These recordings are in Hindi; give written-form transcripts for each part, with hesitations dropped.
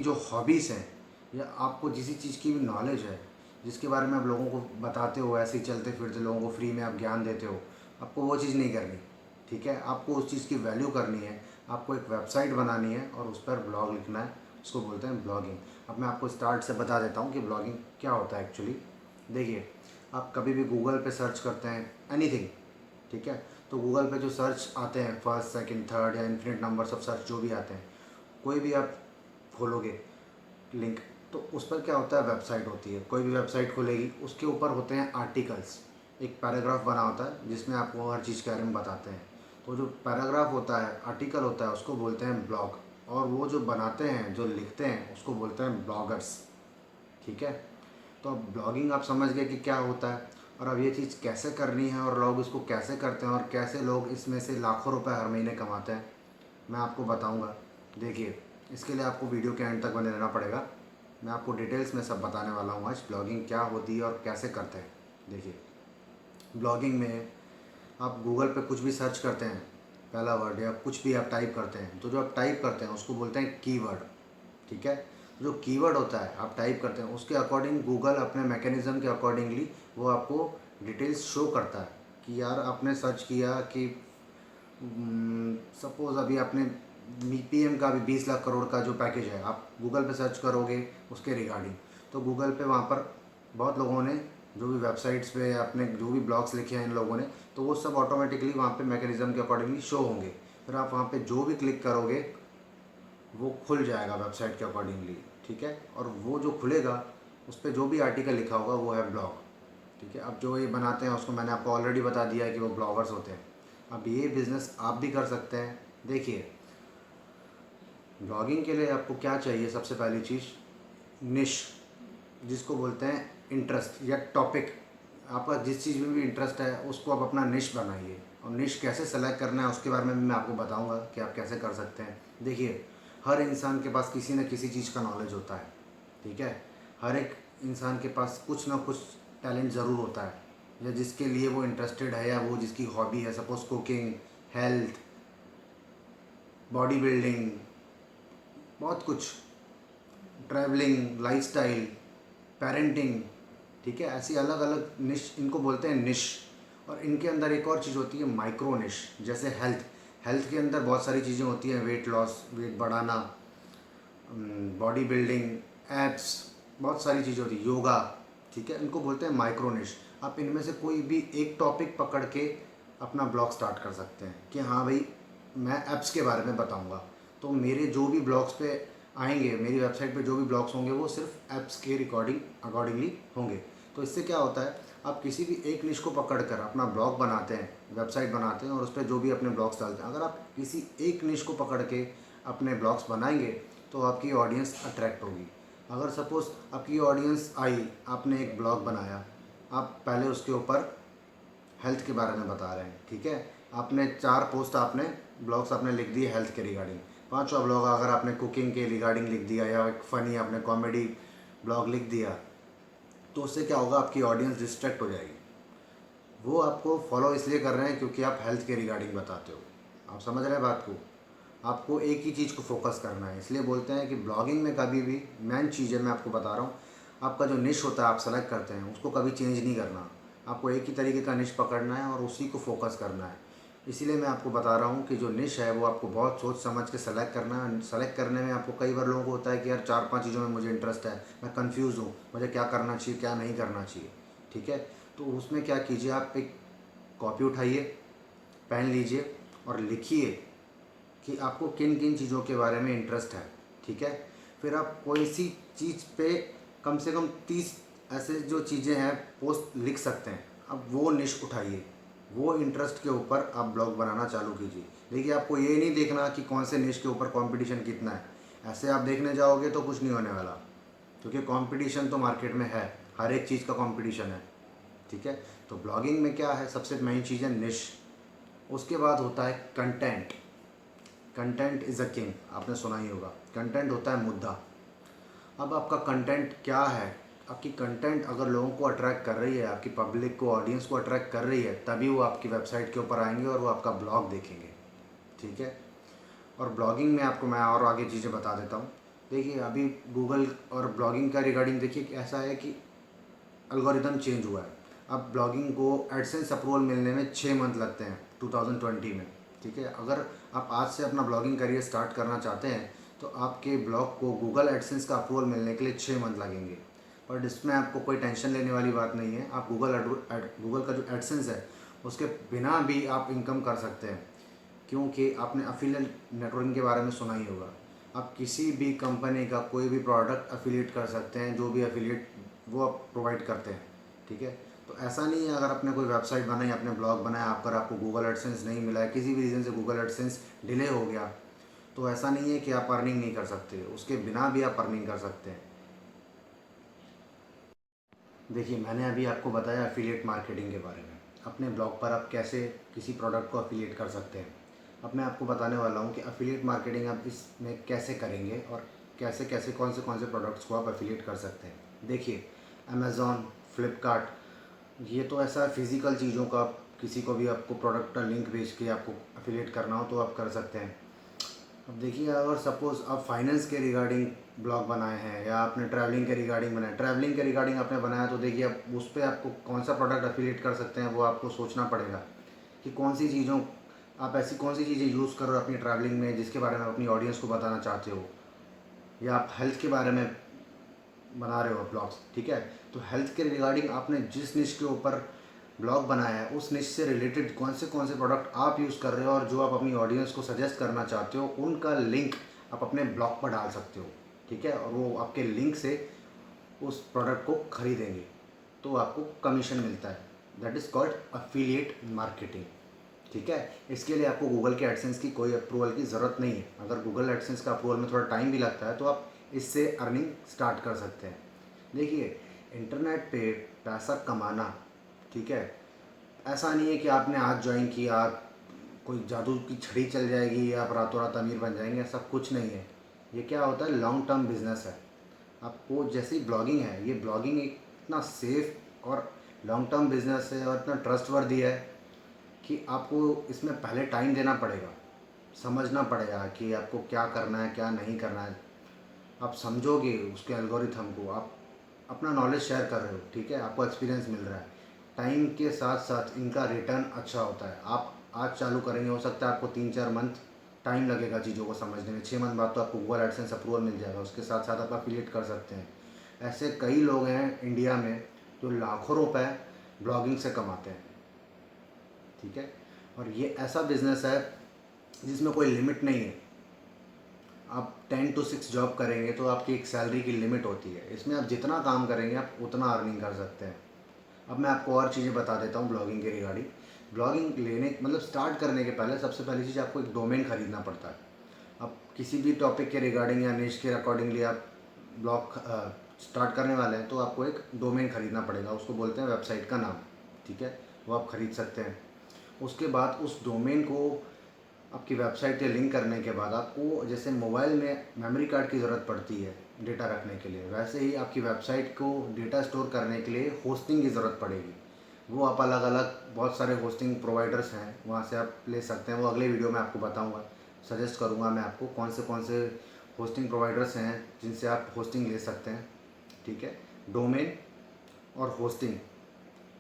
जो हॉबीज़ हैं या आपको जिस चीज़ की भी नॉलेज है, जिसके बारे में आप लोगों को बताते हो, ऐसे ही चलते फिरते लोगों को फ्री में आप ज्ञान देते हो, आपको वो चीज़ नहीं करनी। ठीक है, आपको उस चीज़ की वैल्यू करनी है। आपको एक वेबसाइट बनानी है और उस पर ब्लॉग लिखना है, उसको बोलते हैं ब्लॉगिंग। अब मैं आपको स्टार्ट से बता देता हूँ कि ब्लॉगिंग क्या होता है एक्चुअली। देखिए, आप कभी भी गूगल पे सर्च करते हैं एनीथिंग, ठीक है, तो गूगल पे जो सर्च आते हैं फर्स्ट सेकंड थर्ड या इन्फिनिट नंबर्स ऑफ सर्च जो भी आते हैं, कोई भी आप खोलोगे लिंक, तो उस पर क्या होता है, वेबसाइट होती है। कोई भी वेबसाइट खुलेगी, उसके ऊपर होते हैं आर्टिकल्स। एक पैराग्राफ बना होता है जिसमें आपको हर चीज़ के बारे में बताते हैं। तो जो पैराग्राफ होता है, आर्टिकल होता है, उसको बोलते हैं ब्लॉग। और वो जो बनाते हैं, जो लिखते हैं, उसको बोलते हैं ब्लॉगर्स। ठीक है, तो अब ब्लॉगिंग आप समझ गए कि क्या होता है, और अब ये चीज़ कैसे करनी है और लोग इसको कैसे करते हैं और कैसे लोग इसमें से लाखों रुपए हर महीने कमाते हैं, मैं आपको बताऊंगा। देखिए, इसके लिए आपको वीडियो के एंड तक बने रहना पड़ेगा। मैं आपको डिटेल्स में सब बताने वाला हूँ आज, ब्लॉगिंग क्या होती है और कैसे करते हैं। देखिए, ब्लॉगिंग में आप गूगल पे कुछ भी सर्च करते हैं, पहला वर्ड या कुछ भी आप टाइप करते हैं, तो जो आप टाइप करते हैं उसको बोलते हैं कीवर्ड। ठीक है, जो कीवर्ड होता है आप टाइप करते हैं, उसके अकॉर्डिंग गूगल अपने मैकेनिज़्म के अकॉर्डिंगली वो आपको डिटेल्स शो करता है कि यार आपने सर्च किया कि सपोज़ अभी आपने पीएम का भी 20 लाख करोड़ का जो पैकेज है, आप गूगल पे सर्च करोगे उसके रिगार्डिंग, तो गूगल पे वहाँ पर बहुत लोगों ने जो भी वेबसाइट्स पे अपने जो भी ब्लॉग्स लिखे हैं इन लोगों ने, तो वो सब ऑटोमेटिकली वहाँ पे मैकेनिज़्म के अकॉर्डिंगली शो होंगे। फिर आप वहाँ पे जो भी क्लिक करोगे वो खुल जाएगा वेबसाइट के अकॉर्डिंगली। ठीक है, और वो जो खुलेगा उस पर जो भी आर्टिकल लिखा होगा वो है ब्लॉग। ठीक है, अब जो ये बनाते हैं उसको मैंने आपको ऑलरेडी बता दिया है कि वो ब्लॉगर्स होते हैं। अब ये बिज़नेस आप भी कर सकते हैं। देखिए, ब्लॉगिंग के लिए आपको क्या चाहिए, सबसे पहली चीज़ निश, जिसको बोलते हैं इंटरेस्ट या टॉपिक। आपका जिस चीज़ में भी इंटरेस्ट है उसको आप अपना निश बनाइए, और निश कैसे सेलेक्ट करना है उसके बारे में भी मैं आपको बताऊंगा कि आप कैसे कर सकते हैं। देखिए, हर इंसान के पास किसी न किसी चीज़ का नॉलेज होता है। ठीक है, हर एक इंसान के पास कुछ ना कुछ टैलेंट ज़रूर होता है, या जिसके लिए वो इंटरेस्टेड है, या वो जिसकी हॉबी है, suppose cooking, health, body building, बहुत कुछ, ट्रैवलिंग, लाइफस्टाइल, पेरेंटिंग। ठीक है, ऐसी अलग अलग निश इनको बोलते हैं निश। और इनके अंदर एक और चीज़ होती है माइक्रो निश, जैसे हेल्थ। हेल्थ के अंदर बहुत सारी चीज़ें होती हैं, वेट लॉस, वेट बढ़ाना, बॉडी बिल्डिंग, एप्स, बहुत सारी चीज़ें होती है, योगा। ठीक है, इनको बोलते हैं माइक्रो निश। आप इनमें से कोई भी एक टॉपिक पकड़ के अपना ब्लॉग स्टार्ट कर सकते हैं कि हाँ भाई, मैं ऐप्स के बारे में बताऊंगा, तो मेरे जो भी ब्लॉग्स पे आएंगे, मेरी वेबसाइट पे जो भी ब्लॉग्स होंगे वो सिर्फ ऐप्स के रिकॉर्डिंग अकॉर्डिंगली होंगे। तो इससे क्या होता है, आप किसी भी एक निश को पकड़ कर अपना ब्लॉग बनाते हैं, वेबसाइट बनाते हैं और उस पर जो भी अपने ब्लॉग्स डालते हैं, अगर आप किसी एक निश को पकड़ के अपने ब्लॉग्स बनाएंगे तो आपकी ऑडियंस अट्रैक्ट होगी। अगर सपोज़ आपकी ऑडियंस आई, आपने एक ब्लॉग बनाया, आप पहले उसके ऊपर हेल्थ के बारे में बता रहे हैं, ठीक है, आपने 4 पोस्ट आपने ब्लॉग्स आपने लिख दिए हेल्थ के रिगार्डिंग, पांचवा ब्लॉग अगर आपने कुकिंग के रिगार्डिंग लिख दिया या एक फ़नी आपने कॉमेडी ब्लॉग लिख दिया, तो उससे क्या होगा, आपकी ऑडियंस डिस्ट्रैक्ट हो जाएगी। वो आपको फॉलो इसलिए कर रहे हैं क्योंकि आप हेल्थ के रिगार्डिंग बताते हो। आप समझ रहे हैं बात को, आपको एक ही चीज़ को फोकस करना है। इसलिए बोलते हैं कि ब्लॉगिंग में कभी भी मेन चीज़ है, मैं आपको बता रहा हूँ, आपका जो निश होता है आप सेलेक्ट करते हैं उसको कभी चेंज नहीं करना। आपको एक ही तरीके का निश पकड़ना है और उसी को फोकस करना है। इसीलिए मैं आपको बता रहा हूँ कि जो निश है वो आपको बहुत सोच समझ के सेलेक्ट करना है। सेलेक्ट करने में आपको कई बार लोगों को होता है कि यार 4-5 चीज़ों में मुझे इंटरेस्ट है, मैं कंफ्यूज हूँ, मुझे क्या करना चाहिए क्या नहीं करना चाहिए। ठीक है, तो उसमें क्या कीजिए, आप एक कॉपी उठाइए, पेन लीजिए और लिखिए कि आपको किन किन चीज़ों के बारे में इंटरेस्ट है। ठीक है, फिर आप कोई सी चीज़ पे कम से कम 30 ऐसे जो चीज़ें हैं पोस्ट लिख सकते हैं। अब वो निश उठाइए, वो इंटरेस्ट के ऊपर आप ब्लॉग बनाना चालू कीजिए। देखिए, आपको ये नहीं देखना कि कौन से निश के ऊपर कंपटीशन कितना है, ऐसे आप देखने जाओगे तो कुछ नहीं होने वाला, क्योंकि कंपटीशन तो मार्केट में है, हर एक चीज़ का कंपटीशन है। ठीक है, तो ब्लॉगिंग में क्या है, सबसे मेन चीज़ है निश। उसके बाद होता है content. Content is a king, आपने सुना ही होगा, कंटेंट होता है मुद्दा। अब आपका कंटेंट क्या है, आपकी कंटेंट अगर लोगों को अट्रैक्ट कर रही है, आपकी पब्लिक को, ऑडियंस को अट्रैक्ट कर रही है, तभी वो आपकी वेबसाइट के ऊपर आएंगे और वो आपका ब्लॉग देखेंगे। ठीक है, और ब्लॉगिंग में आपको मैं और आगे चीज़ें बता देता हूँ। देखिए अभी गूगल और ब्लॉगिंग का रिगार्डिंग देखिए कि ऐसा है कि एल्गोरिदम चेंज हुआ है। अब ब्लॉगिंग को एडसेंस अप्रूवल मिलने में 6 मंथ लगते हैं 2020 में। ठीक है, अगर आप आज से अपना ब्लॉगिंग करियर स्टार्ट करना चाहते हैं तो आपके ब्लॉग को गूगल एडसेंस का अप्रूवल मिलने के लिए 6 मंथ लगेंगे। बट इसमें आपको कोई टेंशन लेने वाली बात नहीं है। आप गूगल का जो एडसेंस है उसके बिना भी आप इनकम कर सकते हैं, क्योंकि आपने अफिलिएट नेटवर्किंग के बारे में सुना ही होगा। आप किसी भी कंपनी का कोई भी प्रोडक्ट अफिलिएट कर सकते हैं, जो भी अफिलिएट वो आप प्रोवाइड करते हैं। ठीक है, तो ऐसा नहीं है अगर आपने कोई वेबसाइट बनाई, आपने ब्लॉग बनाया, अगर आपको गूगल एडसेंस नहीं मिला है, किसी भी रीज़न से गूगल एडसेंस डिले हो गया, तो ऐसा नहीं है कि आप अर्निंग नहीं कर सकते, उसके बिना भी आप अर्निंग कर सकते हैं। देखिए मैंने अभी आपको बताया अफिलिएट मार्केटिंग के बारे में, अपने ब्लॉग पर आप कैसे किसी प्रोडक्ट को अफिलिएट कर सकते हैं। अब मैं आपको बताने वाला हूँ कि अफिलिएट मार्केटिंग आप इसमें कैसे करेंगे और कैसे कैसे कौन से प्रोडक्ट्स को आप अफिलिएट कर सकते हैं। देखिए अमेज़ॉन, फ्लिपकार्ट, ये तो ऐसा फिज़िकल चीज़ों का, किसी को भी आपको प्रोडक्ट का लिंक भेज के आपको अफिलिएट करना हो तो आप कर सकते हैं। अब देखिए अगर सपोज़ आप फाइनेंस के रिगार्डिंग ब्लॉग बनाए हैं या आपने ट्रैवलिंग के रिगार्डिंग बनाया, ट्रैवलिंग के रिगार्डिंग आपने बनाया, तो देखिए अब उस पर आपको कौन सा प्रोडक्ट अफिलिएट कर सकते हैं वो आपको सोचना पड़ेगा कि कौन सी चीज़ों, आप ऐसी कौन सी चीज़ें यूज़ कर रहे हो अपनी ट्रैवलिंग में जिसके बारे में अपनी ऑडियंस को बताना चाहते हो, या आप हेल्थ के बारे में बना रहे हो ब्लॉग्स। ठीक है, तो हेल्थ के रिगार्डिंग आपने जिस निश के ऊपर ब्लॉग बनाया है उस निश से रिलेटेड कौन से प्रोडक्ट आप यूज़ कर रहे हो और जो आप अपनी ऑडियंस को सजेस्ट करना चाहते हो, उनका लिंक आप अपने ब्लॉग पर डाल सकते हो। ठीक है, और वो आपके लिंक से उस प्रोडक्ट को खरीदेंगे तो आपको कमीशन मिलता है। That is called affiliate marketing. ठीक है, इसके लिए आपको गूगल के एडसेंस की कोई अप्रूवल की ज़रूरत नहीं है। अगर गूगल एडसेंस का अप्रूवल में थोड़ा टाइम भी लगता है तो आप इससे अर्निंग स्टार्ट कर सकते हैं। देखिए इंटरनेट पे पैसा कमाना, ठीक है, ऐसा नहीं है कि आपने आज ज्वाइन किया आप कोई जादू की छड़ी चल जाएगी या आप रातों रात अमीर बन जाएंगे, ऐसा कुछ नहीं है। ये क्या होता है, लॉन्ग टर्म बिजनेस है। आपको जैसी ब्लॉगिंग है, ये ब्लॉगिंग एक इतना सेफ और लॉन्ग टर्म बिजनेस है और इतना ट्रस्टवर्दी है कि आपको इसमें पहले टाइम देना पड़ेगा, समझना पड़ेगा कि आपको क्या करना है क्या नहीं करना है। आप समझोगे उसके एल्गोरिथम को, आप अपना नॉलेज शेयर कर रहे हो, ठीक है, आपको एक्सपीरियंस मिल रहा है। टाइम के साथ साथ इनका रिटर्न अच्छा होता है। आप आज चालू करेंगे, हो सकता है आपको 3-4 मंथ टाइम लगेगा चीज़ों को समझने में, 6 मंथ बाद तो आपको गूगल एडसेंस अप्रूवल मिल जाएगा। उसके साथ साथ आप अफिलिएट कर सकते हैं। ऐसे कई लोग हैं इंडिया में जो लाखों रुपए ब्लॉगिंग से कमाते हैं। ठीक है, और ये ऐसा बिज़नेस है जिसमें कोई लिमिट नहीं है। आप 10 to 6 जॉब करेंगे तो आपकी एक सैलरी की लिमिट होती है, इसमें आप जितना काम करेंगे आप उतना अर्निंग कर सकते हैं। अब मैं आपको और चीज़ें बता देता हूँ ब्लॉगिंग के रिगार्डिंग। ब्लॉगिंग लेने मतलब स्टार्ट करने के पहले सबसे पहली चीज़ आपको एक डोमेन खरीदना पड़ता है। अब किसी भी टॉपिक के रिगार्डिंग या निश के अकॉर्डिंगली आप ब्लॉग स्टार्ट करने वाले हैं तो आपको एक डोमेन खरीदना पड़ेगा, उसको बोलते हैं वेबसाइट का नाम। ठीक है, वो आप खरीद सकते हैं। उसके बाद उस डोमेन को आपकी वेबसाइट से लिंक करने के बाद आपको जैसे मोबाइल में मेमोरी कार्ड की ज़रूरत पड़ती है डेटा रखने के लिए, वैसे ही आपकी वेबसाइट को डेटा स्टोर करने के लिए होस्टिंग की ज़रूरत पड़ेगी। वो आप अलग अलग बहुत सारे होस्टिंग प्रोवाइडर्स हैं, वहाँ से आप ले सकते हैं। वो अगले वीडियो में आपको बताऊँगा, सजेस्ट करूँगा मैं आपको कौन से होस्टिंग प्रोवाइडर्स हैं जिनसे आप होस्टिंग ले सकते हैं। ठीक है, डोमेन और होस्टिंग,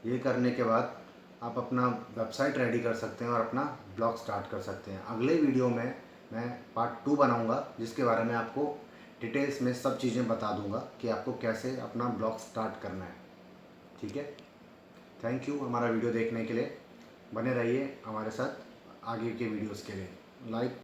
ये करने के बाद आप अपना वेबसाइट रेडी कर सकते हैं और अपना ब्लॉग स्टार्ट कर सकते हैं। अगले वीडियो में मैं पार्ट 2 बनाऊंगा जिसके बारे में आपको डिटेल्स में सब चीज़ें बता दूंगा कि आपको कैसे अपना ब्लॉग स्टार्ट करना है। ठीक है, थैंक यू हमारा वीडियो देखने के लिए। बने रहिए हमारे साथ आगे के वीडियोस के लिए। लाइक